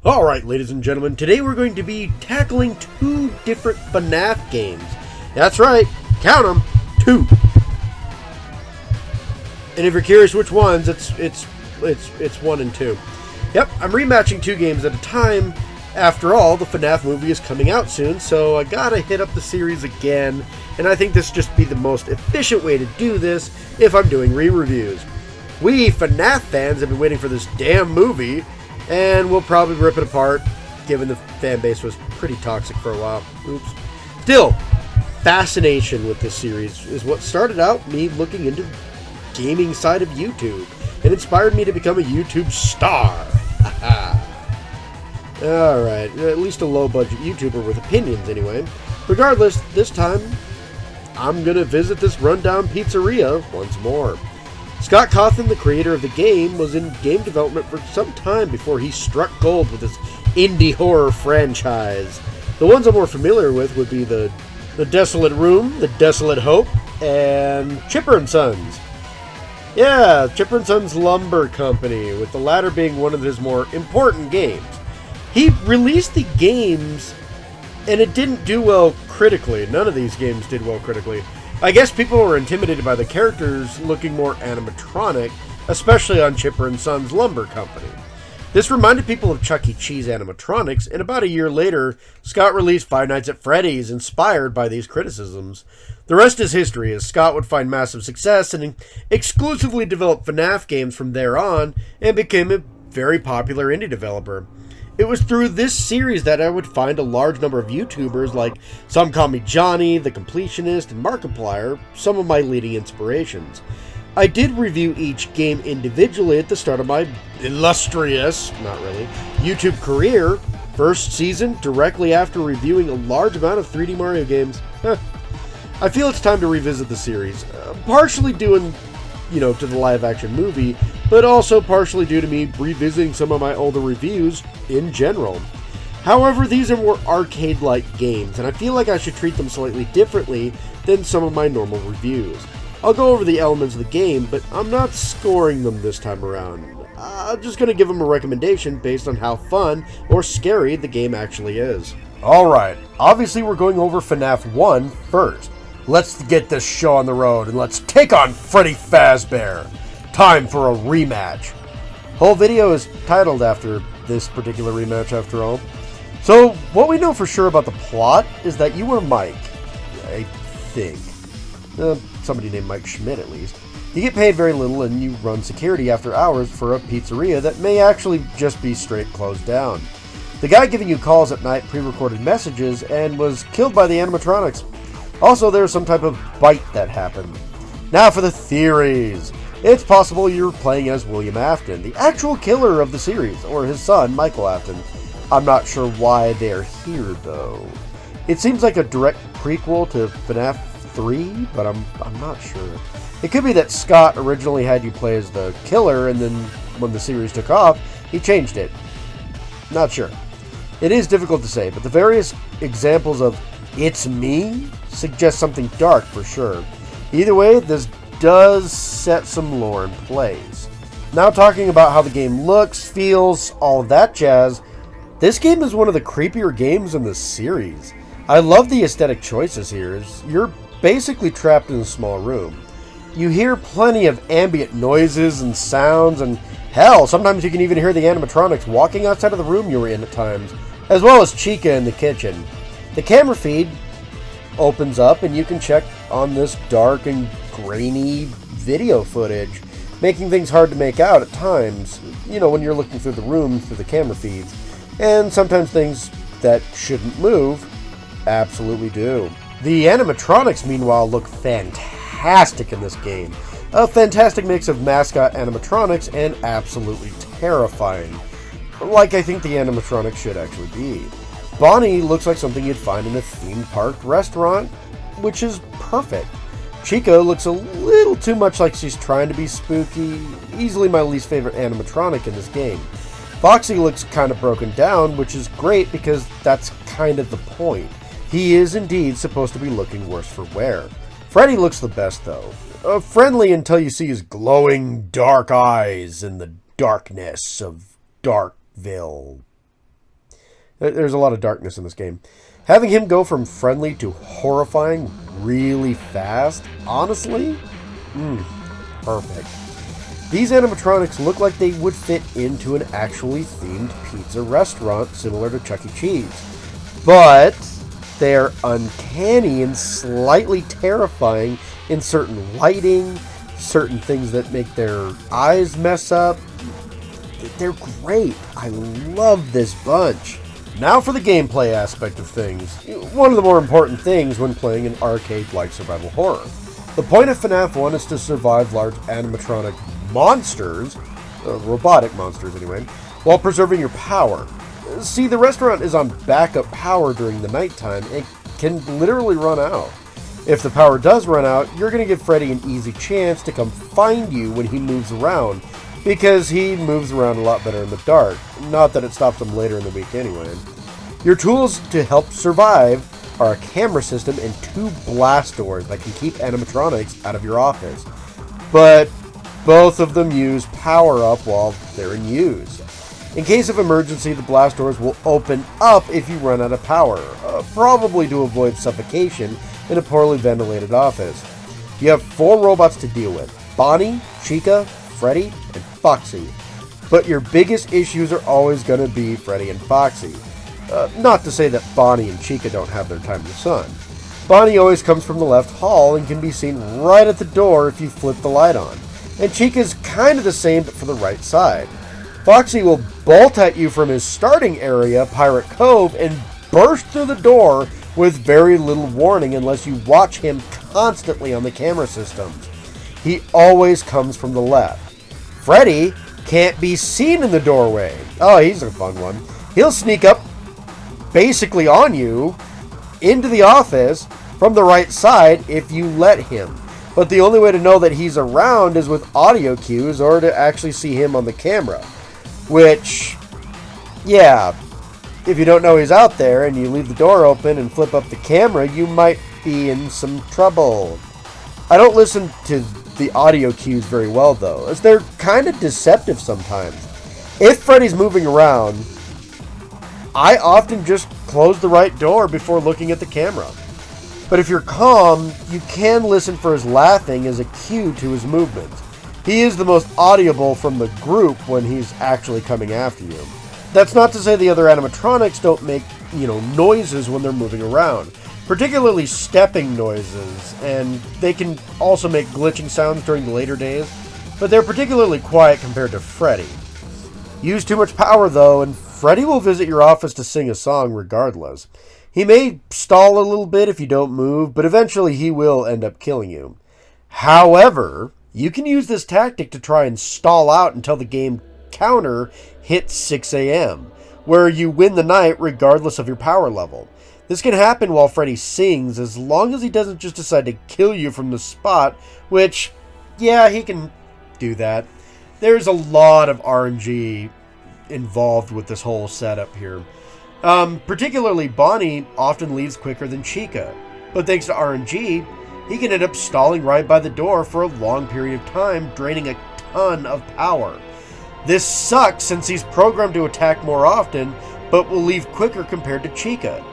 Alright, ladies and gentlemen, today we're going to be tackling two different FNAF games. That's right, count them, two. And if you're curious which ones, it's 1 and 2. Yep, I'm rematching two games at a time. After all, the FNAF movie is coming out soon, so I gotta hit up the series again, and I think this just be the most efficient way to do this if I'm doing re-reviews. We FNAF fans have been waiting for this damn movie, and we'll probably rip it apart, given the fan base was pretty toxic for a while. Oops. Still, fascination with this series is what started out me looking into gaming side of YouTube, and inspired me to become a YouTube star. Alright, at least a low-budget YouTuber with opinions anyway. Regardless, this time, I'm gonna visit this rundown pizzeria once more. Scott Cawthon, the creator of the game, was in game development for some time before he struck gold with his indie horror franchise. The ones I'm more familiar with would be the Desolate Room, the Desolate Hope, and Chipper & Sons. Yeah, Chipper & Sons Lumber Company, with the latter being one of his more important games. He released the games, and it didn't do well critically. None of these games did well critically. I guess people were intimidated by the characters looking more animatronic, especially on Chipper & Sons Lumber Company. This reminded people of Chuck E. Cheese animatronics, and about a year later, Scott released Five Nights at Freddy's, inspired by these criticisms. The rest is history, as Scott would find massive success and exclusively develop FNAF games from there on, and became a very popular indie developer. It was through this series that I would find a large number of YouTubers like Some Call Me Johnny, The Completionist, and Markiplier, some of my leading inspirations. I did review each game individually at the start of my illustrious, not really, YouTube career, first season directly after reviewing a large amount of 3D Mario games. I feel it's time to revisit the series, partially due to the live-action movie, but also partially due to me revisiting some of my older reviews in general. However, these are more arcade-like games, and I feel like I should treat them slightly differently than some of my normal reviews. I'll go over the elements of the game, but I'm not scoring them this time around. I'm just going to give them a recommendation based on how fun or scary the game actually is. Alright, obviously we're going over FNAF 1 first. Let's get this show on the road, and let's take on Freddy Fasbear. Time for a rematch. Whole video is titled after this particular rematch, after all. So, what we know for sure about the plot is that you were Mike. I think. Somebody named Mike Schmidt, at least. You get paid very little, and you run security after hours for a pizzeria that may actually just be straight closed down. The guy giving you calls at night pre-recorded messages and was killed by the animatronics. Also, there's some type of bite that happened. Now for the theories. It's possible you're playing as William Afton, the actual killer of the series, or his son, Michael Afton. I'm not sure why they're here, though. It seems like a direct prequel to FNAF 3, but I'm not sure. It could be that Scott originally had you play as the killer, and then when the series took off, he changed it. Not sure. It is difficult to say, but the various examples of "it's me" suggest something dark for sure. Either way, this does set some lore in place. Now talking about how the game looks, feels, all of that jazz, this game is one of the creepier games in the series. I love the aesthetic choices here. You're basically trapped in a small room. You hear plenty of ambient noises and sounds, and hell, sometimes you can even hear the animatronics walking outside of the room you were in at times, as well as Chica in the kitchen. The camera feed opens up and you can check on this dark and grainy video footage, making things hard to make out at times, when you're looking through the room through the camera feeds. And sometimes things that shouldn't move absolutely do. The animatronics, meanwhile, look fantastic in this game. A fantastic mix of mascot animatronics and absolutely terrifying. Like I think the animatronics should actually be. Bonnie looks like something you'd find in a theme park restaurant, which is perfect. Chica looks a little too much like she's trying to be spooky, easily my least favorite animatronic in this game. Foxy looks kind of broken down, which is great because that's kind of the point. He is indeed supposed to be looking worse for wear. Freddy looks the best though. Friendly until you see his glowing dark eyes in the darkness of Darkville. There's a lot of darkness in this game. Having him go from friendly to horrifying really fast, honestly, perfect. These animatronics look like they would fit into an actually themed pizza restaurant similar to Chuck E. Cheese. But they're uncanny and slightly terrifying in certain lighting, certain things that make their eyes mess up. They're great. I love this bunch. Now for the gameplay aspect of things. One of the more important things when playing an arcade-like survival horror. The point of FNAF 1 is to survive large animatronic monsters, robotic monsters anyway, while preserving your power. See, the restaurant is on backup power during the nighttime and can literally run out. If the power does run out, you're going to give Freddy an easy chance to come find you when he moves around, because he moves around a lot better in the dark. Not that it stops him later in the week anyway. Your tools to help survive are a camera system and 2 blast doors that can keep animatronics out of your office. But both of them use power up while they're in use. In case of emergency, the blast doors will open up if you run out of power, probably to avoid suffocation in a poorly ventilated office. You have 4 robots to deal with: Bonnie, Chica, Freddy, and Foxy. But your biggest issues are always going to be Freddy and Foxy. Not to say that Bonnie and Chica don't have their time in the sun. Bonnie always comes from the left hall and can be seen right at the door if you flip the light on. And Chica's kind of the same, but for the right side. Foxy will bolt at you from his starting area, Pirate Cove, and burst through the door with very little warning unless you watch him constantly on the camera systems. He always comes from the left. Freddy can't be seen in the doorway. Oh, he's a fun one. He'll sneak up basically on you into the office from the right side if you let him. But the only way to know that he's around is with audio cues or to actually see him on the camera. Which, yeah, if you don't know he's out there and you leave the door open and flip up the camera, you might be in some trouble. I don't listen to the audio cues very well though, as they're kind of deceptive sometimes. If Freddy's moving around, I often just close the right door before looking at the camera. But if you're calm, you can listen for his laughing as a cue to his movements. He is the most audible from the group when he's actually coming after you. That's not to say the other animatronics don't make, noises when they're moving around. Particularly stepping noises, and they can also make glitching sounds during the later days, but they're particularly quiet compared to Freddy. Use too much power though, and Freddy will visit your office to sing a song regardless. He may stall a little bit if you don't move, but eventually he will end up killing you. However, you can use this tactic to try and stall out until the game counter hits 6 a.m., where you win the night regardless of your power level. This can happen while Freddy sings, as long as he doesn't just decide to kill you from the spot, which, yeah, he can do that. There's a lot of RNG involved with this whole setup here. Particularly Bonnie often leaves quicker than Chica, but thanks to RNG, he can end up stalling right by the door for a long period of time, draining a ton of power. This sucks since he's programmed to attack more often, but will leave quicker compared to Chica.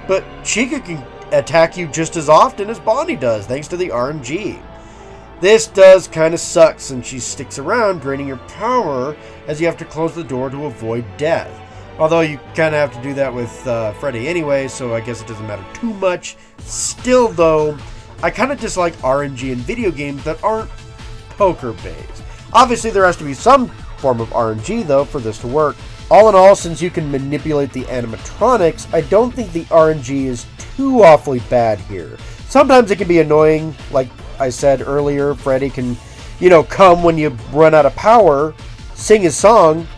But Chica can attack you just as often as Bonnie does, thanks to the RNG. This does kind of suck since she sticks around, draining your power as you have to close the door to avoid death. Although you kind of have to do that with Freddy anyway, so I guess it doesn't matter too much. Still though, I kind of dislike RNG in video games that aren't poker-based. Obviously there has to be some form of RNG though for this to work. All in all, since you can manipulate the animatronics, I don't think the RNG is too awfully bad here. Sometimes it can be annoying, like I said earlier, Freddy can, come when you run out of power, sing his song,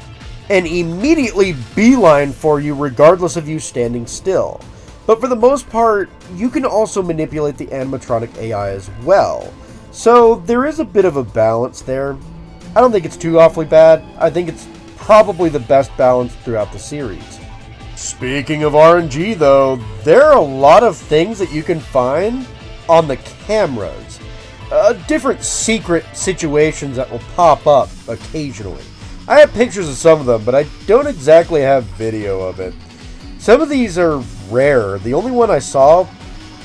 and immediately beeline for you regardless of you standing still. But for the most part, you can also manipulate the animatronic AI as well. So there is a bit of a balance there. I don't think it's too awfully bad. I think it's probably the best balance throughout the series. Speaking of RNG though, there are a lot of things that you can find on the cameras. Different secret situations that will pop up occasionally. I have pictures of some of them, but I don't exactly have video of it. Some of these are rare. The only one I saw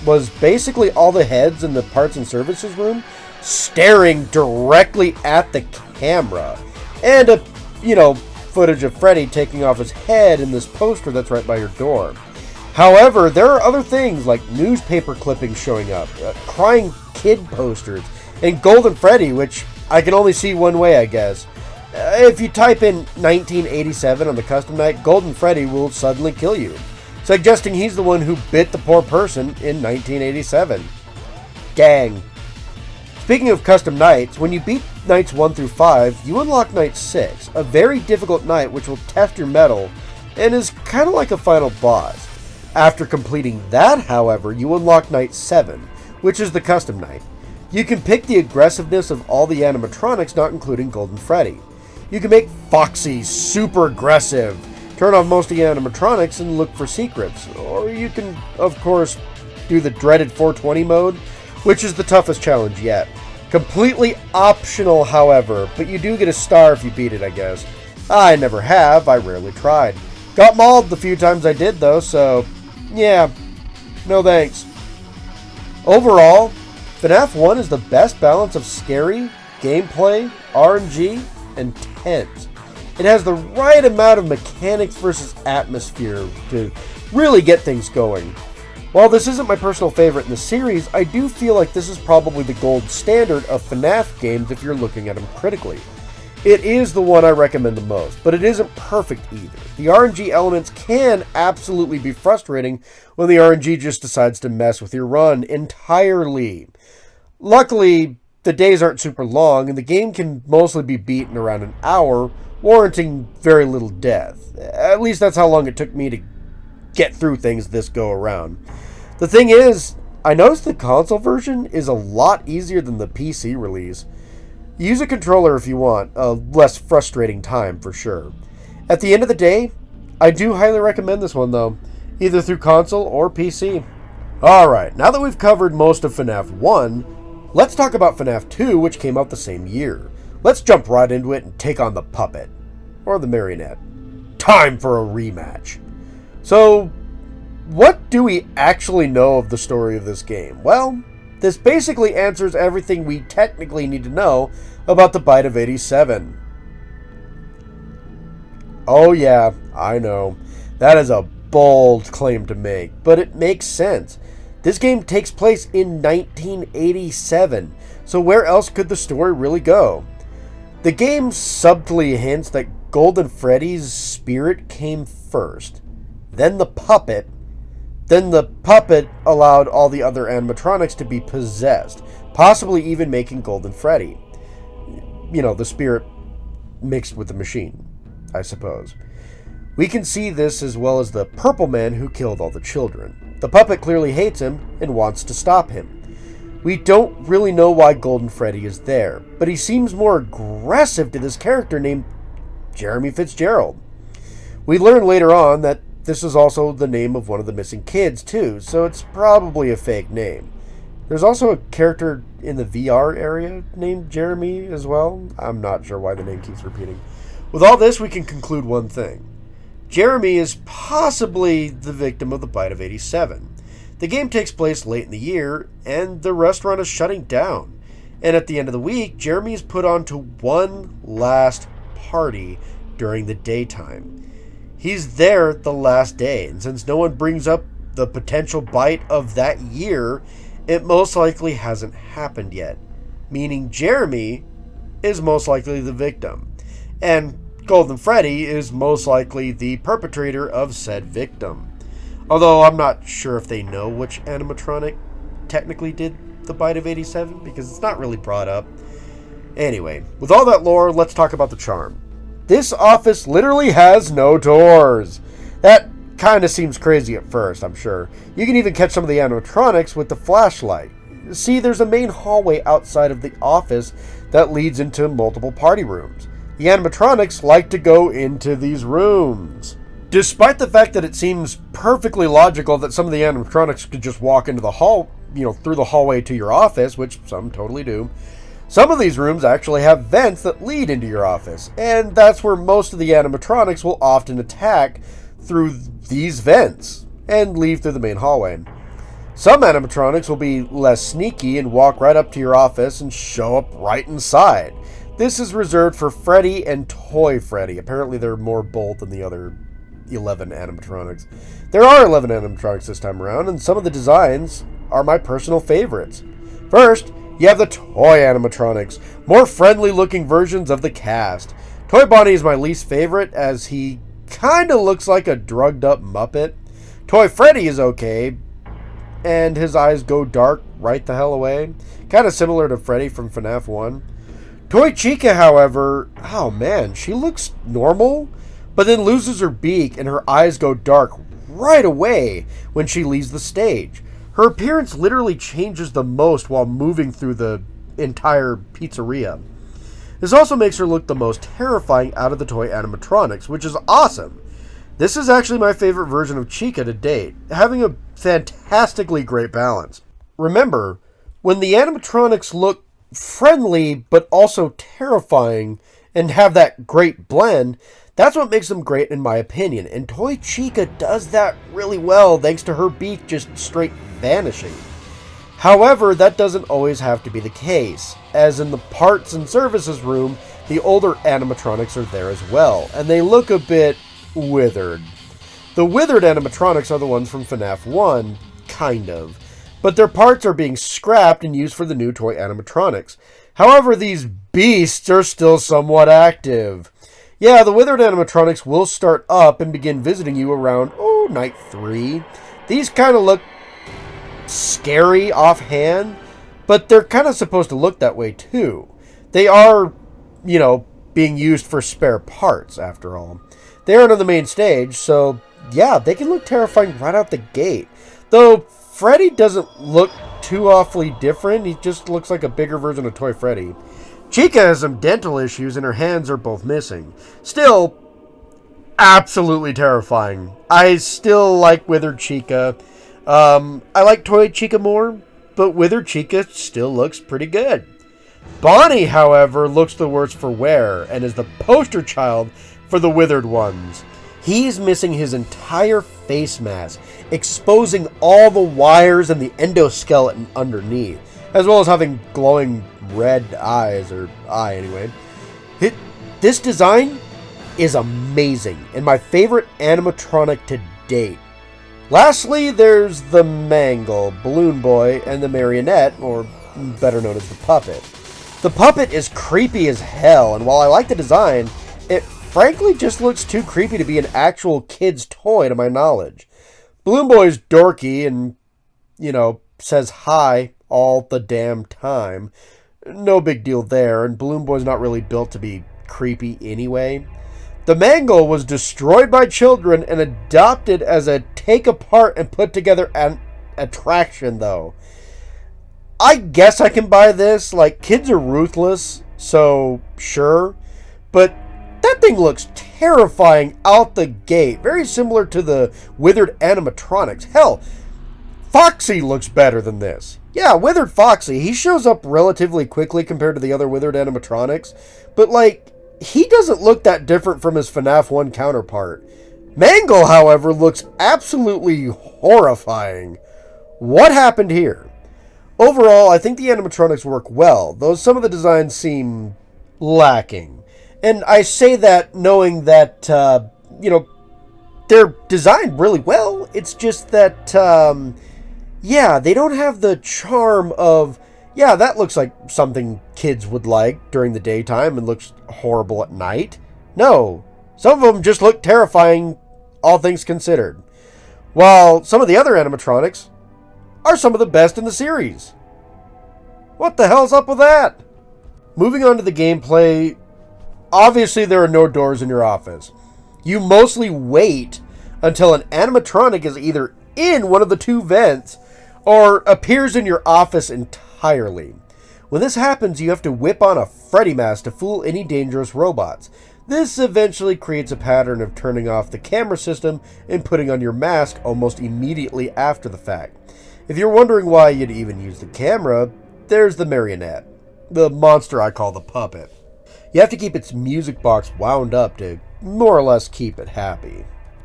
was basically all the heads in the parts and services room staring directly at the camera. And footage of Freddy taking off his head in this poster that's right by your door. However, there are other things like newspaper clippings showing up, crying kid posters, and Golden Freddy, which I can only see one way, I guess. If you type in 1987 on the custom night, Golden Freddy will suddenly kill you, suggesting he's the one who bit the poor person in 1987. Dang. Speaking of custom nights, when you beat nights 1 through 5, you unlock night 6, a very difficult night which will test your mettle and is kind of like a final boss. After completing that, however, you unlock night 7, which is the custom night. You can pick the aggressiveness of all the animatronics, not including Golden Freddy. You can make Foxy super aggressive, turn off most of the animatronics and look for secrets. Or you can, of course, do the dreaded 420 mode, which is the toughest challenge yet. Completely optional, however, but you do get a star if you beat it, I guess. I never have, I rarely tried. Got mauled the few times I did, though, so yeah, no thanks. Overall, FNAF 1 is the best balance of scary, gameplay, RNG, and tense. It has the right amount of mechanics versus atmosphere to really get things going. While this isn't my personal favorite in the series, I do feel like this is probably the gold standard of FNAF games if you're looking at them critically. It is the one I recommend the most, but it isn't perfect either. The RNG elements can absolutely be frustrating when the RNG just decides to mess with your run entirely. Luckily, the days aren't super long, and the game can mostly be beaten around an hour, warranting very little death. At least that's how long it took me to get through things this go around. The thing is, I noticed the console version is a lot easier than the PC release. Use a controller if you want, a less frustrating time for sure. At the end of the day, I do highly recommend this one though, either through console or PC. Alright, now that we've covered most of FNAF 1, let's talk about FNAF 2, which came out the same year. Let's jump right into it and take on the puppet. Or the marionette. Time for a rematch. So, what do we actually know of the story of this game? Well, this basically answers everything we technically need to know about the Bite of 87. Oh yeah, I know. That is a bold claim to make, but it makes sense. This game takes place in 1987, so where else could the story really go? The game subtly hints that Golden Freddy's spirit came first, then the puppet allowed all the other animatronics to be possessed, possibly even making Golden Freddy. You know, the spirit mixed with the machine, I suppose. We can see this as well as the purple man who killed all the children. The puppet clearly hates him and wants to stop him. We don't really know why Golden Freddy is there, but he seems more aggressive to this character named Jeremy Fitzgerald. We learn later on that this is also the name of one of the missing kids too, so it's probably a fake name. There's also a character in the VR area named Jeremy as well. I'm not sure why the name keeps repeating. With all this, we can conclude one thing. Jeremy is possibly the victim of the Bite of 87. The game takes place late in the year, and the restaurant is shutting down. And at the end of the week, Jeremy is put on to one last party during the daytime. He's there the last day, and since no one brings up the potential bite of that year, it most likely hasn't happened yet. Meaning Jeremy is most likely the victim. And Golden Freddy is most likely the perpetrator of said victim. Although I'm not sure if they know which animatronic technically did the Bite of 87, because it's not really brought up. Anyway, with all that lore, let's talk about the charm. This office literally has no doors. That kind of seems crazy at first, I'm sure. You can even catch some of the animatronics with the flashlight. See, there's a main hallway outside of the office that leads into multiple party rooms. The animatronics like to go into these rooms. Despite the fact that it seems perfectly logical that some of the animatronics could just walk into the hall, through the hallway to your office, which some totally do, some of these rooms actually have vents that lead into your office, and that's where most of the animatronics will often attack through these vents and leave through the main hallway. Some animatronics will be less sneaky and walk right up to your office and show up right inside. This is reserved for Freddy and Toy Freddy. Apparently they're more bold than the other 11 animatronics. There are 11 animatronics this time around, and some of the designs are my personal favorites. First, you have the toy animatronics, more friendly looking versions of the cast. Toy Bonnie is my least favorite, as he kinda looks like a drugged up Muppet. Toy Freddy is okay, and his eyes go dark right the hell away. Kinda similar to Freddy from FNAF 1. Toy Chica, however, oh man, she looks normal, but then loses her beak and her eyes go dark right away when she leaves the stage. Her appearance literally changes the most while moving through the entire pizzeria. This also makes her look the most terrifying out of the toy animatronics, which is awesome. This is actually my favorite version of Chica to date, having a fantastically great balance. Remember, when the animatronics look friendly but also terrifying and have that great blend, that's what makes them great in my opinion, and Toy Chica does that really well thanks to her beak just straight vanishing. However, that doesn't always have to be the case, as in the parts and services room, the older animatronics are there as well, and they look a bit withered. The withered animatronics are the ones from FNAF 1, kind of, but their parts are being scrapped and used for the new toy animatronics. However, these beasts are still somewhat active. Yeah, the withered animatronics will start up and begin visiting you around, night 3. These kind of look scary offhand, but they're kind of supposed to look that way too. They are, being used for spare parts, after all. They aren't on the main stage, so yeah, they can look terrifying right out the gate. Though Freddy doesn't look too awfully different, he just looks like a bigger version of Toy Freddy. Chica has some dental issues and her hands are both missing. Still, absolutely terrifying. I still like Withered Chica. I like Toy Chica more, but Withered Chica still looks pretty good. Bonnie, however, looks the worst for wear and is the poster child for the withered ones. He's missing his entire face mask, exposing all the wires and the endoskeleton underneath, as well as having glowing red eyes, or eye anyway. This design is amazing and my favorite animatronic to date. Lastly, there's the Mangle, Balloon Boy, and the Marionette, or better known as the Puppet. The Puppet is creepy as hell, and while I like the design, it frankly just looks too creepy to be an actual kid's toy to my knowledge. Balloon Boy's dorky and, says hi all the damn time. No big deal there, and Balloon Boy's not really built to be creepy anyway. The Mangle was destroyed by children and adopted as a take apart and put together an attraction, though. I guess I can buy this. Kids are ruthless, so sure. But that thing looks terrifying out the gate. Very similar to the withered animatronics. Hell, Foxy looks better than this. Yeah, Withered Foxy, he shows up relatively quickly compared to the other withered animatronics. But, he doesn't look that different from his FNAF 1 counterpart. Mangle, however, looks absolutely horrifying. What happened here? Overall, I think the animatronics work well, though some of the designs seem lacking. And I say that knowing that, they're designed really well. It's just that, they don't have the charm of, that looks like something kids would like during the daytime and looks horrible at night. No, some of them just look terrifying, all things considered. While some of the other animatronics are some of the best in the series. What the hell's up with that? Moving on to the gameplay, obviously there are no doors in your office. You mostly wait until an animatronic is either in one of the two vents or appears in your office entirely. When this happens, you have to whip on a Freddy mask to fool any dangerous robots. This eventually creates a pattern of turning off the camera system and putting on your mask almost immediately after the fact. If you're wondering why you'd even use the camera, there's the Marionette, the monster I call the Puppet. You have to keep its music box wound up to more or less keep it happy.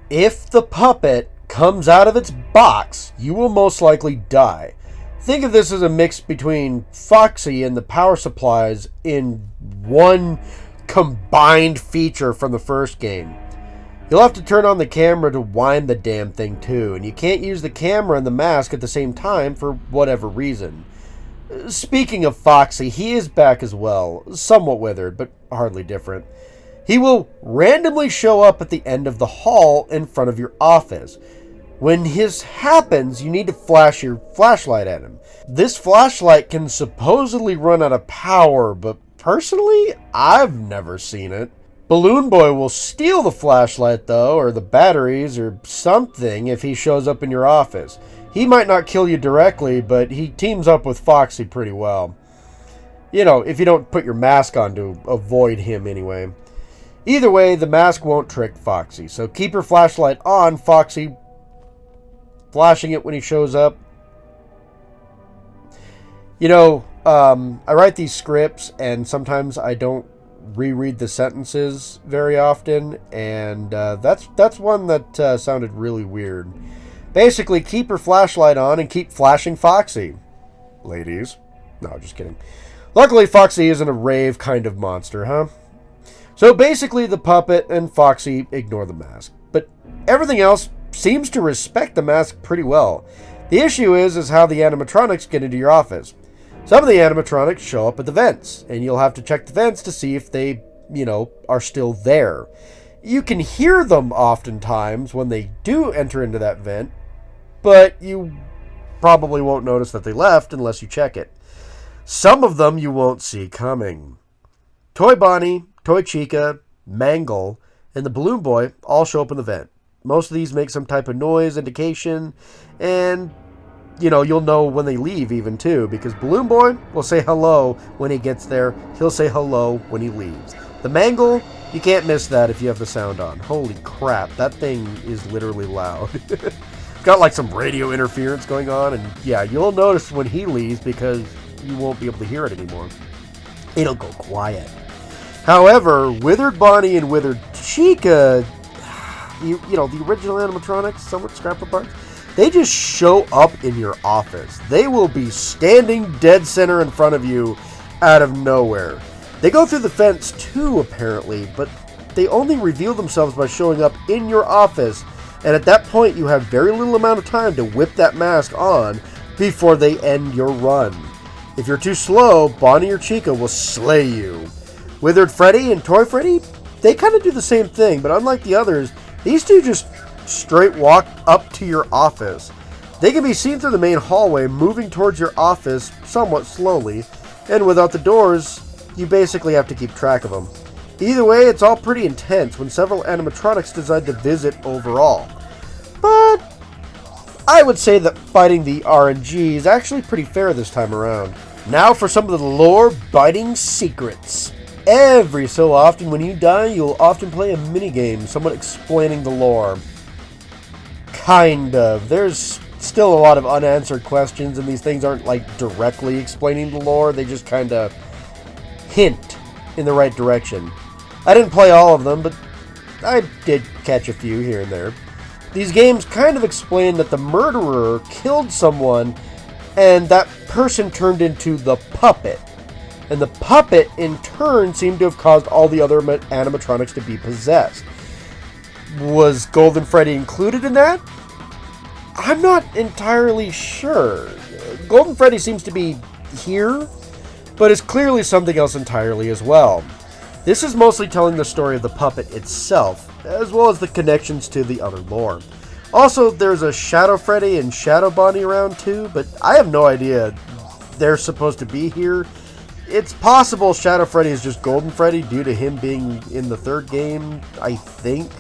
If the puppet comes out of its box, you will most likely die. Think of this as a mix between Foxy and the power supplies in one combined feature from the first game. You'll have to turn on the camera to wind the damn thing too, and you can't use the camera and the mask at the same time for whatever reason. Speaking of Foxy, he is back as well, somewhat withered, but hardly different. He will randomly show up at the end of the hall in front of your office. When this happens, you need to flash your flashlight at him. This flashlight can supposedly run out of power, but personally, I've never seen it. Balloon Boy will steal the flashlight, though, or the batteries, or something if he shows up in your office. He might not kill you directly, but he teams up with Foxy pretty well. You know, if you don't put your mask on to avoid him anyway. Either way, the mask won't trick Foxy, so keep your flashlight on. Foxy flashing it when he shows up. You know, I write these scripts, and sometimes I don't reread the sentences very often, and that's one that sounded really weird. Basically, keep your flashlight on and keep flashing Foxy. Ladies. No, just kidding. Luckily, Foxy isn't a rave kind of monster, huh? So basically, the puppet and Foxy ignore the mask. But everything else seems to respect the mask pretty well. The issue is how the animatronics get into your office. Some of the animatronics show up at the vents, and you'll have to check the vents to see if they, are still there. You can hear them oftentimes when they do enter into that vent, but you probably won't notice that they left unless you check it. Some of them you won't see coming. Toy Bonnie, Toy Chica, Mangle, and the Balloon Boy all show up in the vent. Most of these make some type of noise indication, and you'll know when they leave even too, because Balloon Boy will say hello when he gets there. He'll say hello when he leaves. The Mangle, you can't miss that if you have the sound on. Holy crap, that thing is literally loud. Got like some radio interference going on, and yeah, you'll notice when he leaves because you won't be able to hear it anymore. It'll go quiet. However, Withered Bonnie and Withered Chica, the original animatronics, somewhat scrapped apart, they just show up in your office. They will be standing dead center in front of you out of nowhere. They go through the fence too, apparently, but they only reveal themselves by showing up in your office, and at that point you have very little amount of time to whip that mask on before they end your run. If you're too slow, Bonnie or Chica will slay you. Withered Freddy and Toy Freddy, they kind of do the same thing, but unlike the others, these two just straight walk up to your office. They can be seen through the main hallway, moving towards your office somewhat slowly, and without the doors, you basically have to keep track of them. Either way, it's all pretty intense when several animatronics decide to visit overall. But I would say that fighting the RNG is actually pretty fair this time around. Now for some of the lore-biting secrets. Every so often when you die, you'll often play a minigame somewhat explaining the lore. Kind of. There's still a lot of unanswered questions, and these things aren't like directly explaining the lore. They just kind of hint in the right direction. I didn't play all of them, but I did catch a few here and there. These games kind of explain that the murderer killed someone, and that person turned into the puppet. And the puppet, in turn, seemed to have caused all the other animatronics to be possessed. Was Golden Freddy included in that? I'm not entirely sure. Golden Freddy seems to be here, but is clearly something else entirely as well. This is mostly telling the story of the puppet itself, as well as the connections to the other lore. Also, there's a Shadow Freddy and Shadow Bonnie around too, but I have no idea they're supposed to be here. It's possible Shadow Freddy is just Golden Freddy due to him being in the third game, I think.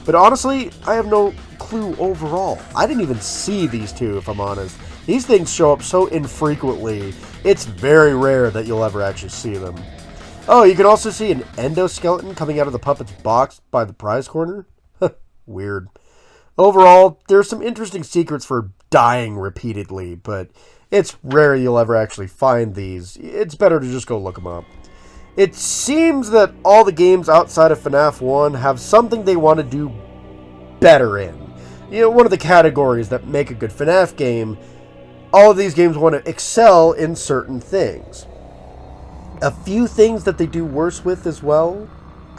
But honestly, I have no clue overall. I didn't even see these two, if I'm honest. These things show up so infrequently, it's very rare that you'll ever actually see them. Oh, you can also see an endoskeleton coming out of the puppet's box by the prize corner. Weird. Overall, there's some interesting secrets for dying repeatedly, but it's rare you'll ever actually find these. It's better to just go look them up. It seems that all the games outside of FNAF 1 have something they want to do better in. You know, one of the categories that make a good FNAF game, all of these games want to excel in certain things. A few things that they do worse with as well,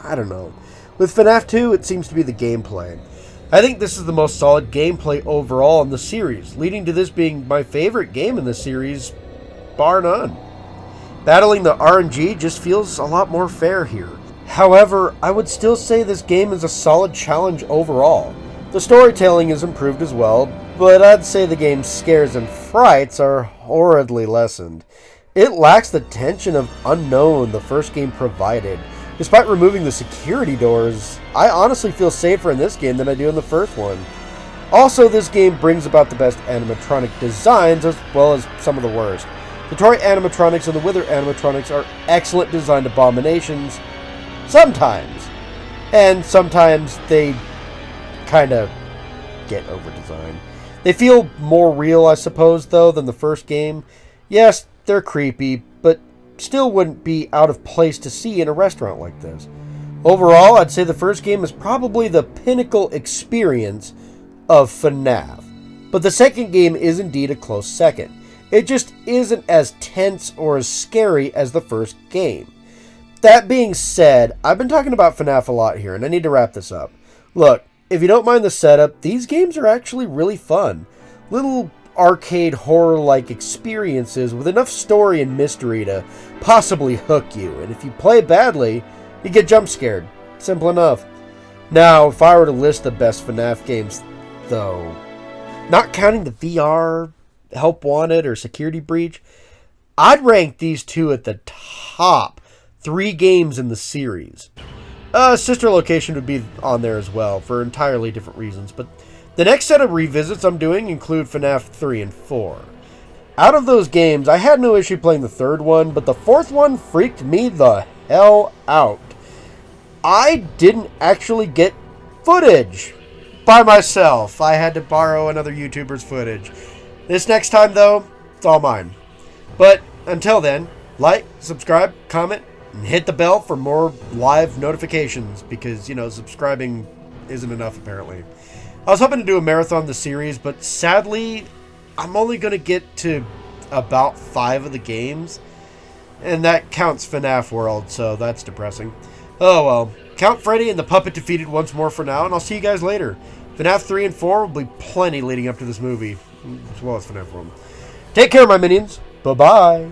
I don't know. With FNAF 2, it seems to be the gameplay. I think this is the most solid gameplay overall in the series, leading to this being my favorite game in the series, bar none. Battling the RNG just feels a lot more fair here. However, I would still say this game is a solid challenge overall. The storytelling is improved as well, but I'd say the game's scares and frights are horridly lessened. It lacks the tension of unknown the first game provided. Despite removing the security doors, I honestly feel safer in this game than I do in the first one. Also, this game brings about the best animatronic designs as well as some of the worst. The toy animatronics and the wither animatronics are excellent designed abominations. Sometimes. And sometimes they kind of get over-designed. They feel more real, I suppose, though, than the first game. Yes, they're creepy, but still wouldn't be out of place to see in a restaurant like this. Overall, I'd say the first game is probably the pinnacle experience of FNAF. But the second game is indeed a close second. It just isn't as tense or as scary as the first game. That being said, I've been talking about FNAF a lot here, and I need to wrap this up. Look, if you don't mind the setup, these games are actually really fun. Little arcade horror-like experiences with enough story and mystery to possibly hook you, and if you play badly, you get jump scared. Simple enough. Now, if I were to list the best FNAF games, though, not counting the VR, Help Wanted, or Security Breach, I'd rank these two at the top 3 games in the series. Sister Location would be on there as well, for entirely different reasons, but the next set of revisits I'm doing include FNAF 3 and 4. Out of those games, I had no issue playing the third one, but the fourth one freaked me the hell out. I didn't actually get footage by myself. I had to borrow another YouTuber's footage. This next time, though, it's all mine. But until then, like, subscribe, comment, and hit the bell for more live notifications, because, you know, subscribing isn't enough, apparently. I was hoping to do a marathon of the series, but sadly, I'm only going to get to about 5 of the games, and that counts FNAF World, so that's depressing. Oh well, count Freddy and the puppet defeated once more for now, and I'll see you guys later. FNAF 3 and 4 will be plenty leading up to this movie, as well as FNAF World. Take care, my minions. Bye-bye.